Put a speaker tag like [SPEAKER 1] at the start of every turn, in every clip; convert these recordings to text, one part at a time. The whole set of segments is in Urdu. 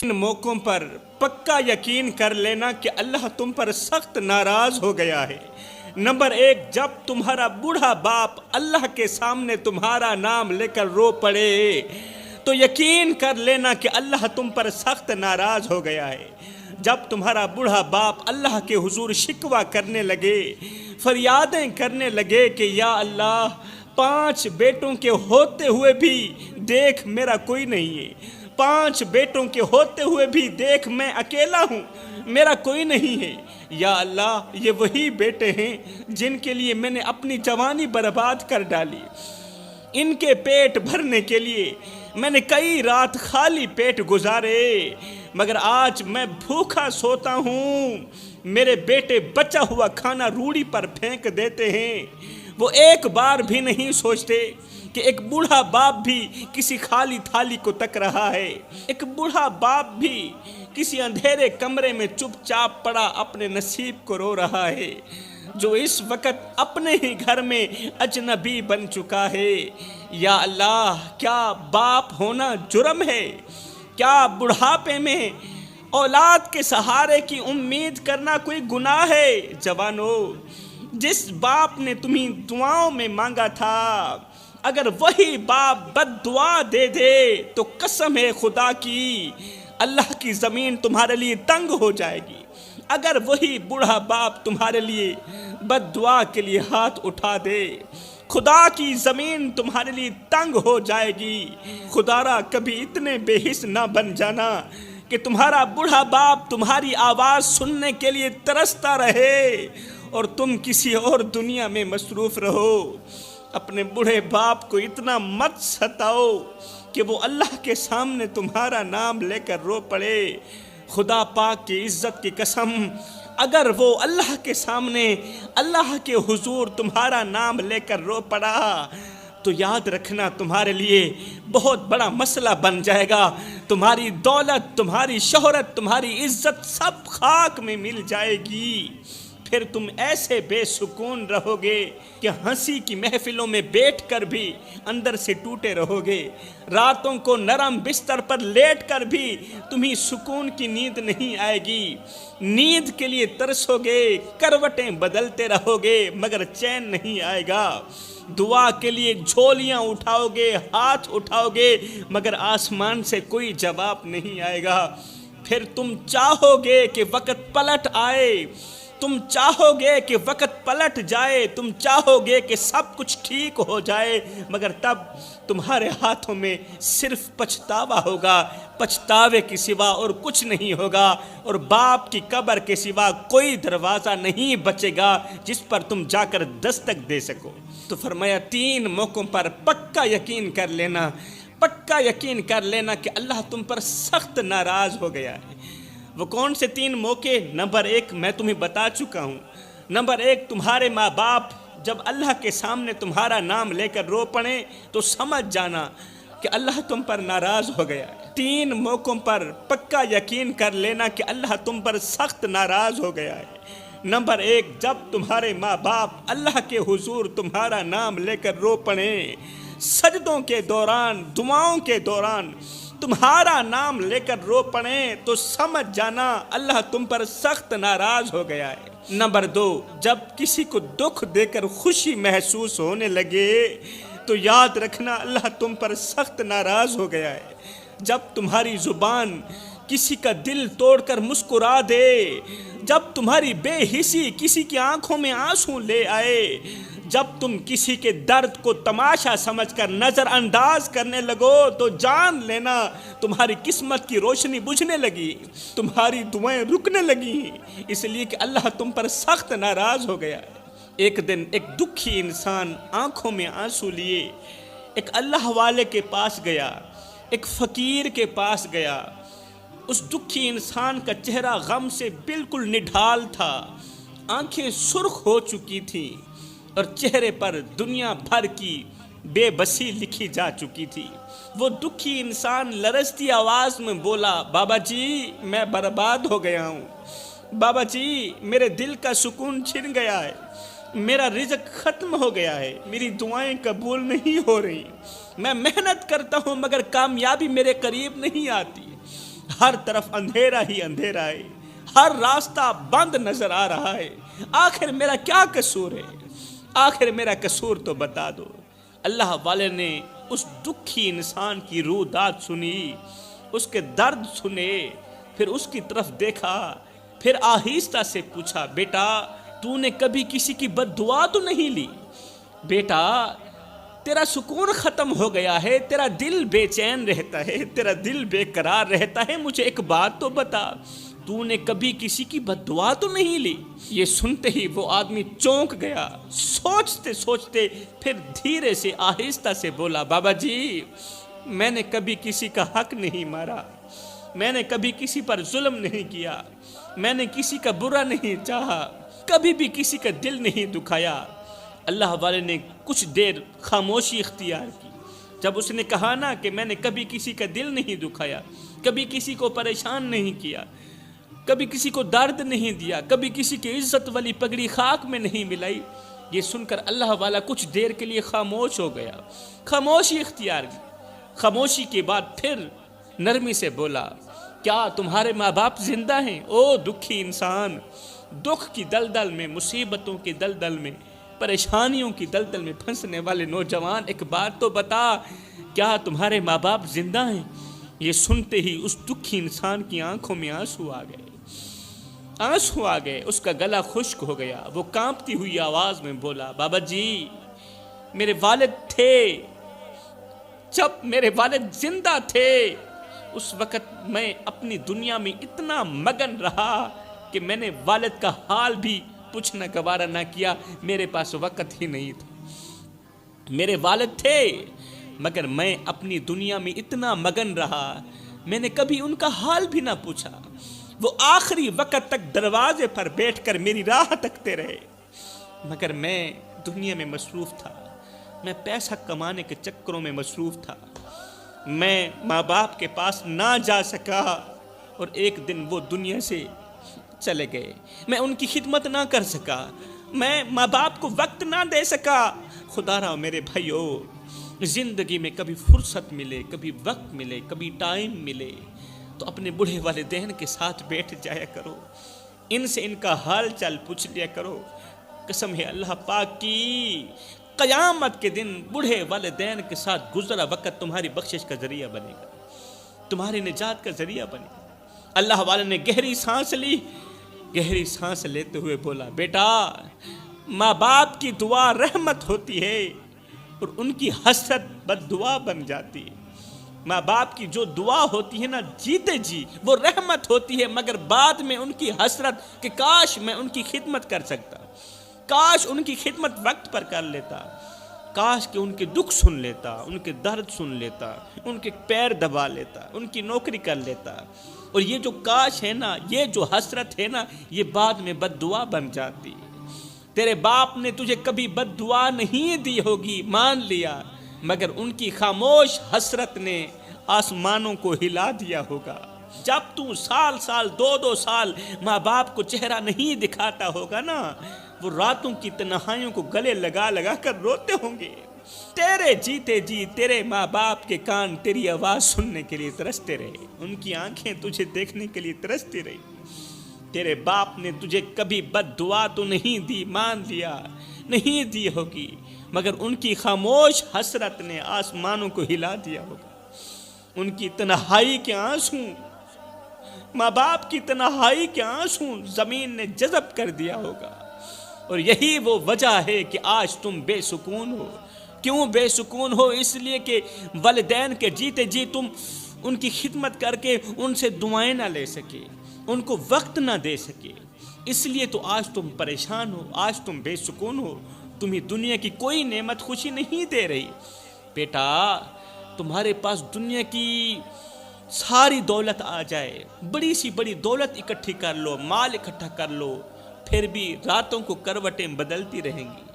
[SPEAKER 1] ان موقعوں پر پکا یقین کر لینا کہ اللہ تم پر سخت ناراض ہو گیا ہے۔ نمبر 1، جب تمہارا بوڑھا باپ اللہ کے سامنے تمہارا نام لے کر رو پڑے تو یقین کر لینا کہ اللہ تم پر سخت ناراض ہو گیا ہے۔ جب تمہارا بوڑھا باپ اللہ کے حضور شکوہ کرنے لگے، فریادیں کرنے لگے کہ یا اللہ 5 بیٹوں کے ہوتے ہوئے بھی دیکھ میرا کوئی نہیں ہے، 5 بیٹوں کے ہوتے ہوئے بھی دیکھ میں اکیلا ہوں، میرا کوئی نہیں ہے، یا اللہ یہ وہی بیٹے ہیں جن کے لیے میں نے اپنی جوانی برباد کر ڈالی، ان کے پیٹ بھرنے کے لیے میں نے کئی رات خالی پیٹ گزارے، مگر آج میں بھوکا سوتا ہوں، میرے بیٹے بچا ہوا کھانا روڑی پر پھینک دیتے ہیں، وہ ایک بار بھی نہیں سوچتے کہ ایک بوڑھا باپ بھی کسی خالی تھالی کو تک رہا ہے، ایک بوڑھا باپ بھی کسی اندھیرے کمرے میں چپ چاپ پڑا اپنے نصیب کو رو رہا ہے، جو اس وقت اپنے ہی گھر میں اجنبی بن چکا ہے۔ یا اللہ کیا باپ ہونا جرم ہے؟ کیا بڑھاپے میں اولاد کے سہارے کی امید کرنا کوئی گناہ ہے؟ جوانو، جس باپ نے تمہیں دعاؤں میں مانگا تھا اگر وہی باپ بد دعا دے دے تو قسم ہے خدا کی اللہ کی زمین تمہارے لیے تنگ ہو جائے گی۔ اگر وہی بوڑھا باپ تمہارے لیے بد دعا کے لیے ہاتھ اٹھا دے، خدا کی زمین تمہارے لیے تنگ ہو جائے گی۔ خدا را کبھی اتنے بے حس نہ بن جانا کہ تمہارا بوڑھا باپ تمہاری آواز سننے کے لیے ترستا رہے اور تم کسی اور دنیا میں مصروف رہو۔ اپنے بوڑھے باپ کو اتنا مت ستاؤ کہ وہ اللہ کے سامنے تمہارا نام لے کر رو پڑے۔ خدا پاک کی عزت کی قسم، اگر وہ اللہ کے سامنے اللہ کے حضور تمہارا نام لے کر رو پڑا تو یاد رکھنا تمہارے لیے بہت بڑا مسئلہ بن جائے گا، تمہاری دولت، تمہاری شہرت، تمہاری عزت سب خاک میں مل جائے گی۔ پھر تم ایسے بے سکون رہو گے کہ ہنسی کی محفلوں میں بیٹھ کر بھی اندر سے ٹوٹے رہو گے، راتوں کو نرم بستر پر لیٹ کر بھی تمہیں سکون کی نیند نہیں آئے گی، نیند کے لیے ترسو گے، کروٹیں بدلتے رہو گے مگر چین نہیں آئے گا، دعا کے لیے جھولیاں اٹھاؤ گے، ہاتھ اٹھاؤ گے مگر آسمان سے کوئی جواب نہیں آئے گا۔ پھر تم چاہو گے کہ وقت پلٹ آئے، تم چاہو گے کہ وقت پلٹ جائے، تم چاہو گے کہ سب کچھ ٹھیک ہو جائے مگر تب تمہارے ہاتھوں میں صرف پچھتاوا ہوگا، پچھتاوے کی سوا اور کچھ نہیں ہوگا، اور باپ کی قبر کے سوا کوئی دروازہ نہیں بچے گا جس پر تم جا کر دستک دے سکو۔ تو فرمایا 3 موقعوں پر پکا یقین کر لینا، پکا یقین کر لینا کہ اللہ تم پر سخت ناراض ہو گیا ہے۔ وہ کون سے 3 موقع؟ نمبر 1 میں تمہیں بتا چکا ہوں۔ نمبر 1، تمہارے ماں باپ جب اللہ کے سامنے تمہارا نام لے کر رو پڑیں تو سمجھ جانا کہ اللہ تم پر ناراض ہو گیا ہے۔ 3 موقعوں پر پکا یقین کر لینا کہ اللہ تم پر سخت ناراض ہو گیا ہے۔ نمبر 1، جب تمہارے ماں باپ اللہ کے حضور تمہارا نام لے کر رو پڑیں، سجدوں کے دوران، دعاؤں کے دوران تمہارا نام لے کر رو پڑیں تو سمجھ جانا اللہ تم پر سخت ناراض ہو گیا ہے۔ نمبر 2، جب کسی کو دکھ دے کر خوشی محسوس ہونے لگے تو یاد رکھنا اللہ تم پر سخت ناراض ہو گیا ہے۔ جب تمہاری زبان کسی کا دل توڑ کر مسکرا دے، جب تمہاری بے حسی کسی کی آنکھوں میں آنسو لے آئے، جب تم کسی کے درد کو تماشا سمجھ کر نظر انداز کرنے لگو تو جان لینا تمہاری قسمت کی روشنی بجھنے لگی، تمہاری دعائیں رکنے لگی، اس لیے کہ اللہ تم پر سخت ناراض ہو گیا۔ ایک دن ایک دکھی انسان آنکھوں میں آنسو لیے ایک اللہ والے کے پاس گیا، ایک فقیر کے پاس گیا۔ اس دکھی انسان کا چہرہ غم سے بالکل نڈھال تھا، آنکھیں سرخ ہو چکی تھیں اور چہرے پر دنیا بھر کی بے بسی لکھی جا چکی تھی۔ وہ دکھی انسان لرزتی آواز میں بولا، بابا جی میں برباد ہو گیا ہوں، بابا جی میرے دل کا سکون چھن گیا ہے، میرا رزق ختم ہو گیا ہے، میری دعائیں قبول نہیں ہو رہی، میں محنت کرتا ہوں مگر کامیابی میرے قریب نہیں آتی، ہر طرف اندھیرا ہی اندھیرا ہے، ہر راستہ بند نظر آ رہا ہے، آخر میرا کیا قصور ہے؟ آخر میرا قصور تو بتا دو۔ اللہ والے نے اس دکھی انسان کی روداد سنی، اس کے درد سنے، پھر اس کی طرف دیکھا، پھر آہستہ سے پوچھا، بیٹا تو نے کبھی کسی کی بد دعا تو نہیں لی؟ بیٹا تیرا سکون ختم ہو گیا ہے، تیرا دل بے چین رہتا ہے، تیرا دل بے قرار رہتا ہے، مجھے ایک بات تو بتا، تو نے کبھی کسی کی بد دعا تو نہیں لی؟ یہ سنتے ہی وہ آدمی چونک گیا، سوچتے سوچتے پھر دھیرے سے آہستہ سے بولا، بابا جی میں نے کبھی کسی کا حق نہیں مارا، میں نے کبھی کسی پر ظلم نہیں کیا، میں نے کسی کا برا نہیں چاہا، کبھی بھی کسی کا دل نہیں دکھایا۔ اللہ والے نے کچھ دیر خاموشی اختیار کی۔ جب اس نے کہا نا کہ میں نے کبھی کسی کا دل نہیں دکھایا، کبھی کسی کو پریشان نہیں کیا، کبھی کسی کو درد نہیں دیا، کبھی کسی کی عزت والی پگڑی خاک میں نہیں ملائی، یہ سن کر اللہ والا کچھ دیر کے لیے خاموش ہو گیا، خاموشی اختیار کی۔ خاموشی کے بعد پھر نرمی سے بولا، کیا تمہارے ماں باپ زندہ ہیں؟ او دکھی انسان، دکھ کی دلدل میں، مصیبتوں کی دلدل میں، پریشانیوں کی دلدل میں پھنسنے والے نوجوان، ایک بات تو بتا، کیا تمہارے ماں باپ زندہ ہیں؟ یہ سنتے ہی اس دکھی انسان کی آنکھوں میں آنسو آ گئے، آنسو آ گئے، اس کا گلا خشک ہو گیا، وہ کانپتی ہوئی آواز میں بولا، بابا جی میرے والد تھے، جب میرے والد زندہ تھے اس وقت میں اپنی دنیا میں اتنا مگن رہا کہ میں نے والد کا حال بھی پوچھنا گوارا نہ کیا، میرے پاس وقت ہی نہیں تھا۔ میرے والد تھے مگر میں اپنی دنیا میں اتنا مگن رہا، میں نے کبھی ان کا حال بھی نہ پوچھا۔ وہ آخری وقت تک دروازے پر بیٹھ کر میری راہ تکتے رہے، مگر میں دنیا میں مصروف تھا، میں پیسہ کمانے کے چکروں میں مصروف تھا، میں ماں باپ کے پاس نہ جا سکا، اور ایک دن وہ دنیا سے چلے گئے، میں ان کی خدمت نہ کر سکا، میں ماں باپ کو وقت نہ دے سکا۔ خدا را میرے بھائیو، زندگی میں کبھی فرصت ملے، کبھی وقت ملے، کبھی ٹائم ملے تو اپنے بوڑھے والدین کے ساتھ بیٹھ جایا کرو، ان سے ان کا حال چال پوچھ لیا کرو۔ قسم ہے اللہ پاک کی، قیامت کے دن بوڑھے والدین کے ساتھ گزرا وقت تمہاری بخشش کا ذریعہ بنے گا، تمہاری نجات کا ذریعہ بنے گا۔ اللہ والے نے گہری سانس لی، گہری سانس لیتے ہوئے بولا، بیٹا ماں باپ کی دعا رحمت ہوتی ہے اور ان کی حسرت بد دعا بن جاتی ہے۔ ماں باپ کی جو دعا ہوتی ہے نا جیتے جی وہ رحمت ہوتی ہے، مگر بعد میں ان کی حسرت کہ کاش میں ان کی خدمت کر سکتا، کاش ان کی خدمت وقت پر کر لیتا، کاش کہ ان کے دکھ سن لیتا، ان کے درد سن لیتا، ان کے پیر دبا لیتا، ان کی نوکری کر لیتا۔ اور یہ جو کاش ہے نا، یہ جو حسرت ہے نا، یہ بعد میں بد دعا بن جاتی ہے۔ تیرے باپ نے تجھے کبھی بد دعا نہیں دی ہوگی، مان لیا، مگر ان کی خاموش حسرت نے آسمانوں کو ہلا دیا ہوگا۔ جب تو سال سال، دو سال ماں باپ کو چہرہ نہیں دکھاتا ہوگا نا، وہ راتوں کی تنہائیوں کو گلے لگا لگا کر روتے ہوں گے۔ تیرے جیتے جی تیرے ماں باپ کے کان تیری آواز سننے کے لیے ترستے رہے، ان کی آنکھیں تجھے دیکھنے کے لیے ترستی رہی۔ تیرے باپ نے تجھے کبھی بد دعا تو نہیں دی، مان لیا نہیں دی ہوگی، مگر ان کی خاموش حسرت نے آسمانوں کو ہلا دیا ہوگا۔ ان کی تنہائی کے آنسو، ماں باپ کی تنہائی کے آنسو زمین نے جذب کر دیا ہوگا۔ اور یہی وہ وجہ ہے کہ آج تم بے سکون ہو۔ کیوں بے سکون ہو؟ اس لیے کہ والدین کے جیتے جی تم ان کی خدمت کر کے ان سے دعائیں نہ لے سکے، ان کو وقت نہ دے سکے، اس لیے تو آج تم پریشان ہو، آج تم بے سکون ہو، تمہیں دنیا کی کوئی نعمت خوشی نہیں دے رہی۔ بیٹا تمہارے پاس دنیا کی ساری دولت آ جائے، بڑی سی بڑی دولت اکٹھی کر لو، مال اکٹھا کر لو، پھر بھی راتوں کو کروٹیں بدلتی رہیں گی۔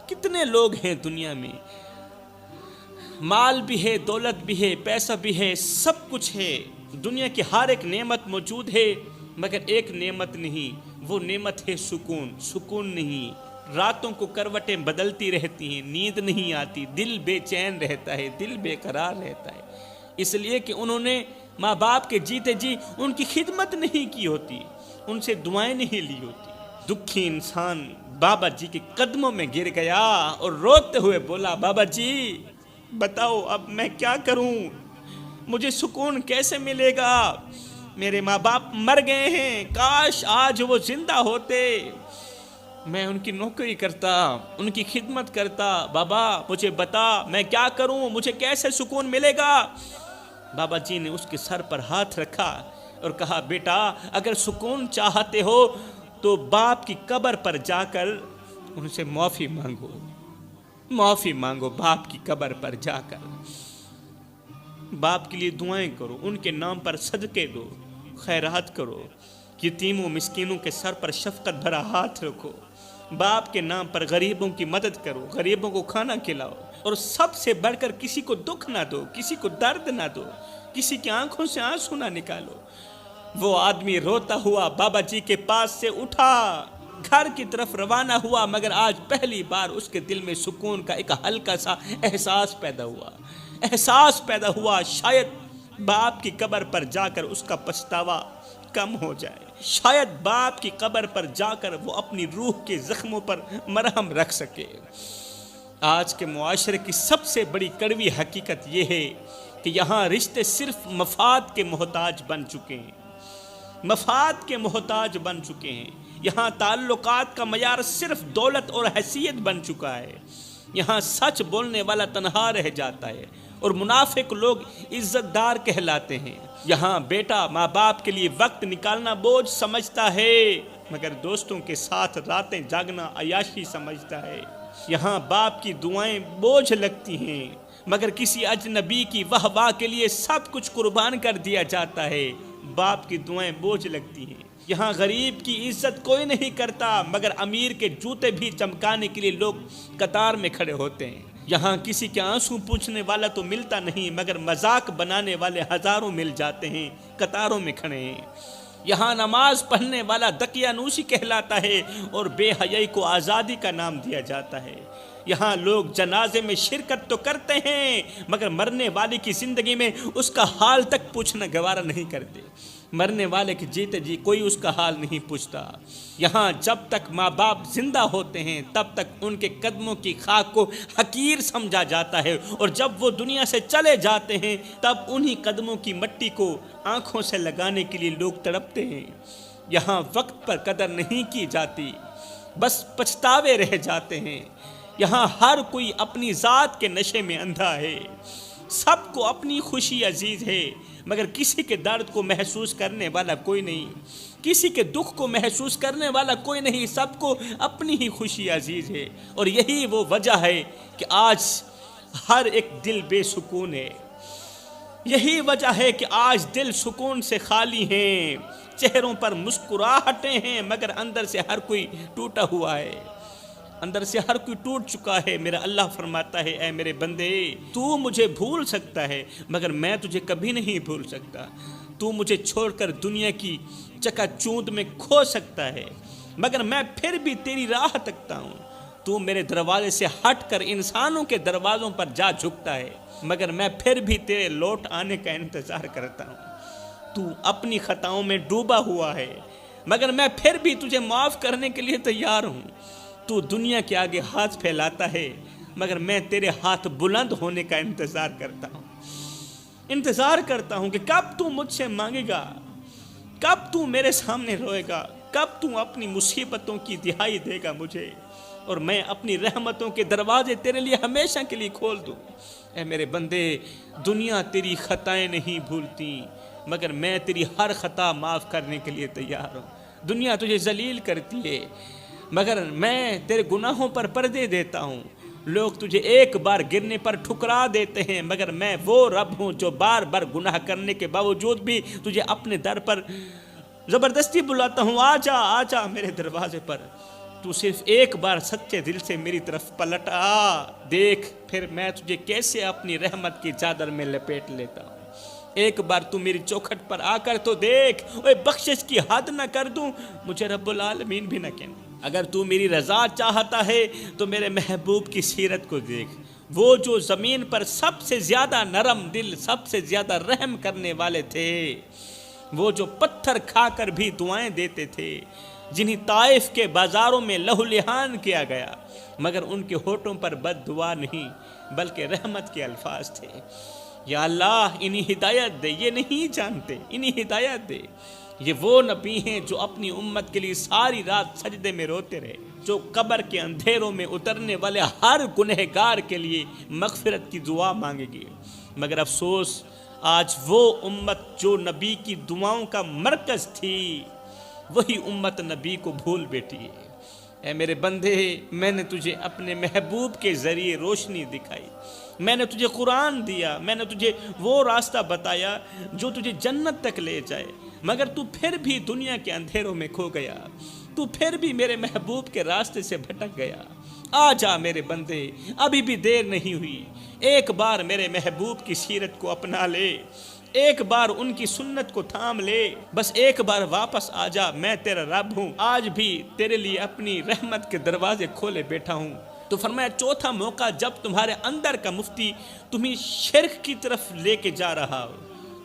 [SPEAKER 1] کتنے لوگ ہیں دنیا میں، مال بھی ہے، دولت بھی ہے، پیسہ بھی ہے، سب کچھ ہے، دنیا کی ہر ایک نعمت موجود ہے، مگر ایک نعمت نہیں، وہ نعمت ہے سکون۔ سکون نہیں، راتوں کو کروٹیں بدلتی رہتی ہیں، نیند نہیں آتی، دل بے چین رہتا ہے، دل بے قرار رہتا ہے، اس لیے کہ انہوں نے ماں باپ کے جیتے جی ان کی خدمت نہیں کی ہوتی، ان سے دعائیں نہیں لی ہوتی۔ دکھی انسان بابا جی کے قدموں میں گر گیا اور روتے ہوئے بولا، بابا جی بتاؤ اب میں کیا کروں، مجھے سکون کیسے ملے گا؟ میرے ماں باپ مر گئے ہیں، کاش آج وہ زندہ ہوتے، میں ان کی نوکری کرتا، ان کی خدمت کرتا۔ بابا مجھے بتا میں کیا کروں، مجھے کیسے سکون ملے گا؟ بابا جی نے اس کے سر پر ہاتھ رکھا اور کہا، بیٹا اگر سکون چاہتے ہو تو باپ کی قبر پر جا کر ان سے معافی مانگو، معافی مانگو باپ کی قبر پر جا کر، باپ کے لیے دعائیں کرو، ان کے نام پر صدقے دو، خیرات کرو، یتیموں مسکینوں کے سر پر شفقت بھرا ہاتھ رکھو، باپ کے نام پر غریبوں کی مدد کرو، غریبوں کو کھانا کھلاؤ، اور سب سے بڑھ کر کسی کو دکھ نہ دو، کسی کو درد نہ دو، کسی کی آنکھوں سے آنسو نہ نکالو۔ وہ آدمی روتا ہوا بابا جی کے پاس سے اٹھا، گھر کی طرف روانہ ہوا، مگر آج پہلی بار اس کے دل میں سکون کا ایک ہلکا سا احساس پیدا ہوا، شاید باپ کی قبر پر جا کر اس کا پچھتاوا کم ہو جائے، شاید باپ کی قبر پر جا کر وہ اپنی روح کے زخموں پر مرہم رکھ سکے۔ آج کے معاشرے کی سب سے بڑی کڑوی حقیقت یہ ہے کہ یہاں رشتے صرف مفاد کے محتاج بن چکے ہیں، مفاد کے محتاج بن چکے ہیں۔ یہاں تعلقات کا معیار صرف دولت اور حیثیت بن چکا ہے۔ یہاں سچ بولنے والا تنہا رہ جاتا ہے اور منافق لوگ عزت دار کہلاتے ہیں۔ یہاں بیٹا ماں باپ کے لیے وقت نکالنا بوجھ سمجھتا ہے، مگر دوستوں کے ساتھ راتیں جاگنا عیاشی سمجھتا ہے۔ یہاں باپ کی دعائیں بوجھ لگتی ہیں، مگر کسی اجنبی کی واہ واہ کے لیے سب کچھ قربان کر دیا جاتا ہے۔ باپ کی دعائیں بوجھ لگتی ہیں۔ یہاں غریب کی عزت کوئی نہیں کرتا، مگر امیر کے جوتے بھی چمکانے کے لیے لوگ قطار میں کھڑے ہوتے ہیں۔ یہاں کسی کے آنسو پوچھنے والا تو ملتا نہیں، مگر مذاق بنانے والے ہزاروں مل جاتے ہیں، قطاروں میں کھڑے ہیں۔ یہاں نماز پڑھنے والا دقیانوسی کہلاتا ہے اور بے حیائی کو آزادی کا نام دیا جاتا ہے۔ یہاں لوگ جنازے میں شرکت تو کرتے ہیں، مگر مرنے والے کی زندگی میں اس کا حال تک پوچھنا گوارا نہیں کرتے۔ مرنے والے کے جیتے جی کوئی اس کا حال نہیں پوچھتا۔ یہاں جب تک ماں باپ زندہ ہوتے ہیں تب تک ان کے قدموں کی خاک کو حقیر سمجھا جاتا ہے، اور جب وہ دنیا سے چلے جاتے ہیں تب انہی قدموں کی مٹی کو آنکھوں سے لگانے کے لیے لوگ تڑپتے ہیں۔ یہاں وقت پر قدر نہیں کی جاتی، بس پچھتاوے رہ جاتے ہیں۔ یہاں ہر کوئی اپنی ذات کے نشے میں اندھا ہے، سب کو اپنی خوشی عزیز ہے، مگر کسی کے درد کو محسوس کرنے والا کوئی نہیں، کسی کے دکھ کو محسوس کرنے والا کوئی نہیں، سب کو اپنی ہی خوشی عزیز ہے۔ اور یہی وہ وجہ ہے کہ آج ہر ایک دل بے سکون ہے، یہی وجہ ہے کہ آج دل سکون سے خالی ہیں، چہروں پر مسکراہٹیں ہیں، مگر اندر سے ہر کوئی ٹوٹا ہوا ہے، اندر سے ہر کوئی ٹوٹ چکا ہے۔ میرا اللہ فرماتا ہے، اے میرے بندے تو مجھے بھول سکتا ہے مگر میں تجھے کبھی نہیں بھول سکتا، تو مجھے چھوڑ کر دنیا کی چکا چوند میں کھو سکتا ہے مگر میں پھر بھی تیری راہ تکتا ہوں، تو میرے دروازے سے ہٹ کر انسانوں کے دروازوں پر جا جھکتا ہے مگر میں پھر بھی تیرے لوٹ آنے کا انتظار کرتا ہوں، تو اپنی خطاؤں میں ڈوبا ہوا ہے مگر میں پھر بھی تجھے معاف کرنے کے لیے تیار ہوں، تو دنیا کے آگے ہاتھ پھیلاتا ہے مگر میں تیرے ہاتھ بلند ہونے کا انتظار کرتا ہوں کہ کب تو مجھ سے مانگے گا، کب تو میرے سامنے روئے گا، کب تو اپنی مصیبتوں کی دہائی دے گا مجھے، اور میں اپنی رحمتوں کے دروازے تیرے لیے ہمیشہ کے لیے کھول دوں۔ اے میرے بندے دنیا تیری خطائیں نہیں بھولتی مگر میں تیری ہر خطا معاف کرنے کے لیے تیار ہوں۔ دنیا تجھے ذلیل کرتی ہے مگر میں تیرے گناہوں پر پردے دیتا ہوں، لوگ تجھے ایک بار گرنے پر ٹھکرا دیتے ہیں مگر میں وہ رب ہوں جو بار بار گناہ کرنے کے باوجود بھی تجھے اپنے در پر زبردستی بلاتا ہوں، آ جا میرے دروازے پر، تو صرف ایک بار سچے دل سے میری طرف پلٹ آ، دیکھ پھر میں تجھے کیسے اپنی رحمت کی چادر میں لپیٹ لیتا ہوں۔ ایک بار تو میری چوکھٹ پر آ کر تو دیکھ، اوے بخشش کی حد نہ کر دوں، مجھے رب العالمین بھی نہ کہنا۔ اگر تو میری رضا چاہتا ہے تو میرے محبوب کی سیرت کو دیکھ، وہ جو زمین پر سب سے زیادہ نرم دل، سب سے زیادہ رحم کرنے والے تھے، وہ جو پتھر کھا کر بھی دعائیں دیتے تھے، جنہیں طائف کے بازاروں میں لہو لہان کیا گیا، مگر ان کے ہونٹوں پر بد دعا نہیں بلکہ رحمت کے الفاظ تھے۔ یا اللہ انہیں ہدایت دے، یہ نہیں جانتے، انہیں ہدایت دے۔ یہ وہ نبی ہیں جو اپنی امت کے لیے ساری رات سجدے میں روتے رہے، جو قبر کے اندھیروں میں اترنے والے ہر گنہگار کے لیے مغفرت کی دعا مانگے گی۔ مگر افسوس، آج وہ امت جو نبی کی دعاؤں کا مرکز تھی، وہی امت نبی کو بھول بیٹھی ہے۔ اے میرے بندے، میں نے تجھے اپنے محبوب کے ذریعے روشنی دکھائی، میں نے تجھے قرآن دیا، میں نے تجھے وہ راستہ بتایا جو تجھے جنت تک لے جائے، مگر تو پھر بھی دنیا کے اندھیروں میں کھو گیا، تو پھر بھی میرے محبوب کے راستے سے بھٹک گیا۔ آ جا میرے بندے، ابھی بھی دیر نہیں ہوئی، ایک بار میرے محبوب کی سیرت کو اپنا لے، ایک بار ان کی سنت کو تھام لے، بس ایک بار واپس آ جا، میں تیرا رب ہوں، آج بھی تیرے لیے اپنی رحمت کے دروازے کھولے بیٹھا ہوں۔ تو فرمایا چوتھا موقع، جب تمہارے اندر کا مفتی تمہیں شرک کی طرف لے کے جا رہا ہو،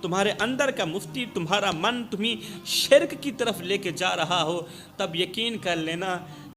[SPEAKER 1] تمہارے اندر کا مفتی، تمہارا من تمہیں شرک کی طرف لے کے جا رہا ہو، تب یقین کر لینا